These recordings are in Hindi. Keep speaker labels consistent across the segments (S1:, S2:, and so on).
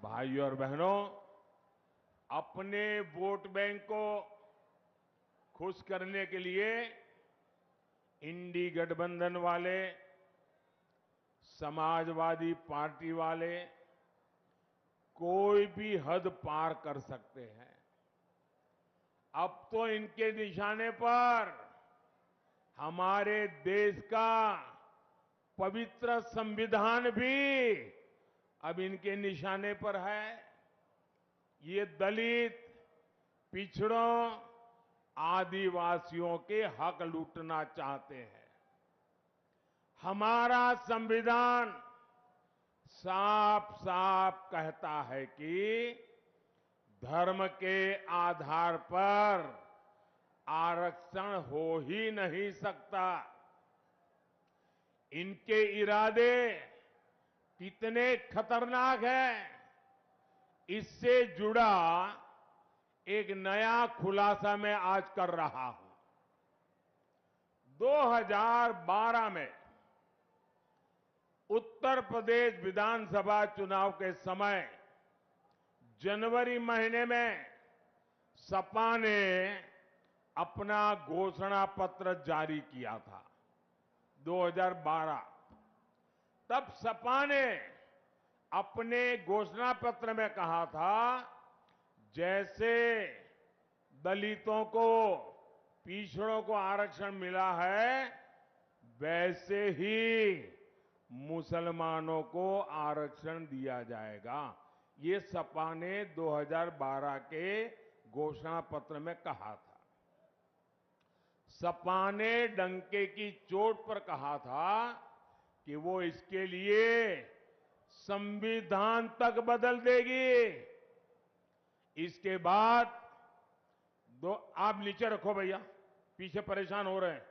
S1: भाइयों और बहनों, अपने वोट बैंक को खुश करने के लिए इंडी गठबंधन वाले, समाजवादी पार्टी वाले कोई भी हद पार कर सकते हैं। अब तो इनके निशाने पर हमारे देश का पवित्र संविधान भी अब इनके निशाने पर है। ये दलित, पिछड़ों, आदिवासियों के हक लूटना चाहते हैं। हमारा संविधान साफ साफ कहता है कि धर्म के आधार पर आरक्षण हो ही नहीं सकता। इनके इरादे कितने खतरनाक हैं, इससे जुड़ा एक नया खुलासा मैं आज कर रहा हूं। 2012 में उत्तर प्रदेश विधानसभा चुनाव के समय जनवरी महीने में सपा ने अपना घोषणा पत्र जारी किया था। 2012 तब सपा ने अपने घोषणा पत्र में कहा था, जैसे दलितों को, पिछड़ों को आरक्षण मिला है, वैसे ही मुसलमानों को आरक्षण दिया जाएगा। ये सपा ने 2012 के घोषणा पत्र में कहा था। सपा ने डंके की चोट पर कहा था कि वो इसके लिए संविधान तक बदल देगी। इसके बाद आप नीचे रखो भैया, पीछे परेशान हो रहे हैं।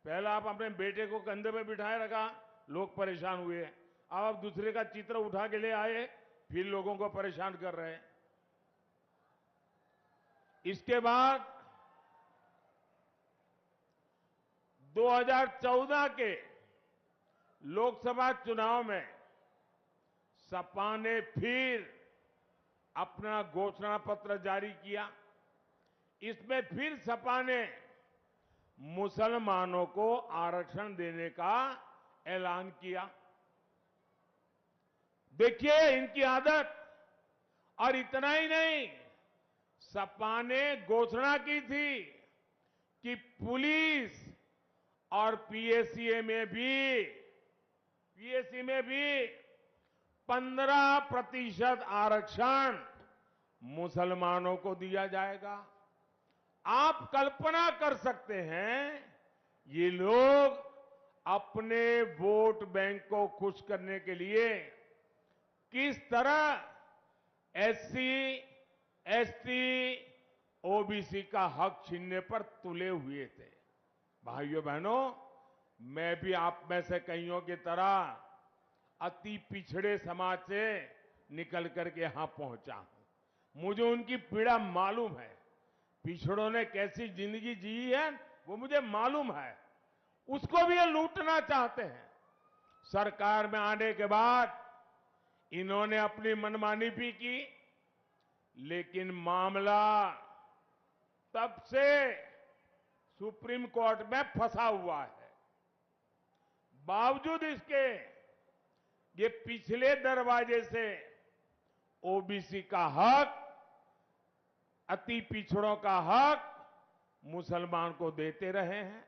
S1: पहला आप अपने बेटे को कंधे पे बिठाए रखा, लोग परेशान हुए। अब आप दूसरे का चित्र उठा के ले आए, फिर लोगों को परेशान कर रहे हैं। इसके बाद 2014 के लोकसभा चुनाव में सपा ने फिर अपना घोषणा पत्र जारी किया। इसमें फिर सपा ने मुसलमानों को आरक्षण देने का ऐलान किया। देखिए इनकी आदत। और इतना ही नहीं, सपा ने घोषणा की थी कि पुलिस और पीएसी में भी 15% आरक्षण मुसलमानों को दिया जाएगा। आप कल्पना कर सकते हैं, ये लोग अपने वोट बैंक को खुश करने के लिए किस तरह एससी, एसटी, ओबीसी का हक छीनने पर तुले हुए थे। भाइयों बहनों, मैं भी आप में से कईयों की तरह अति पिछड़े समाज से निकल करके यहां पहुंचा हूं। मुझे उनकी पीड़ा मालूम है। पिछड़ों ने कैसी जिंदगी जी है वो मुझे मालूम है। उसको भी ये लूटना चाहते हैं। सरकार में आने के बाद इन्होंने अपनी मनमानी भी की, लेकिन मामला तब से सुप्रीम कोर्ट में फंसा हुआ है। बावजूद इसके ये पिछले दरवाजे से ओबीसी का हक, अति पिछड़ों का हक मुसलमान को देते रहे हैं।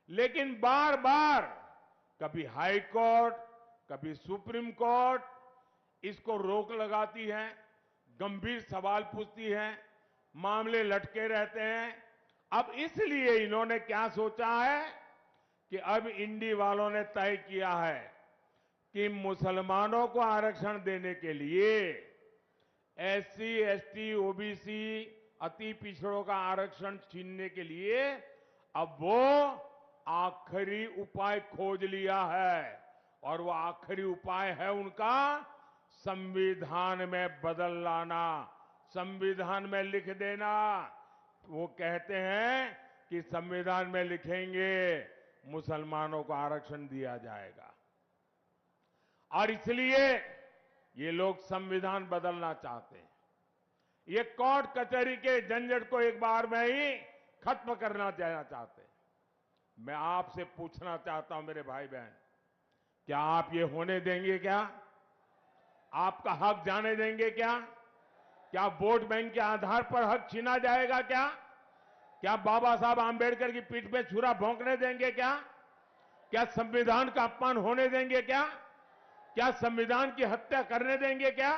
S1: लेकिन बार बार कभी हाई कोर्ट, कभी सुप्रीम कोर्ट इसको रोक लगाती है, गंभीर सवाल पूछती है, मामले लटके रहते हैं। अब इसलिए इन्होंने क्या सोचा है कि अब इंडी वालों ने तय किया है कि मुसलमानों को आरक्षण देने के लिए, एससी, एसटी, ओबीसी, अति पिछड़ों का आरक्षण छीनने के लिए अब वो आखिरी उपाय खोज लिया है। और वो आखिरी उपाय है उनका संविधान में बदल लाना, संविधान में लिख देना। वो कहते हैं कि संविधान में लिखेंगे मुसलमानों को आरक्षण दिया जाएगा। और इसलिए ये लोग संविधान बदलना चाहते हैं। ये कोर्ट कचहरी के झंझट को एक बार में ही खत्म करना चाहते हैं। मैं आपसे पूछना चाहता हूं मेरे भाई बहन, क्या आप ये होने देंगे क्या? आपका हक जाने देंगे क्या? क्या वोट बैंक के आधार पर हक छीना जाएगा क्या? क्या बाबा साहब आंबेडकर की पीठ पे छुरा भोंकने देंगे क्या? क्या संविधान का अपमान होने देंगे क्या? क्या संविधान की हत्या करने देंगे क्या?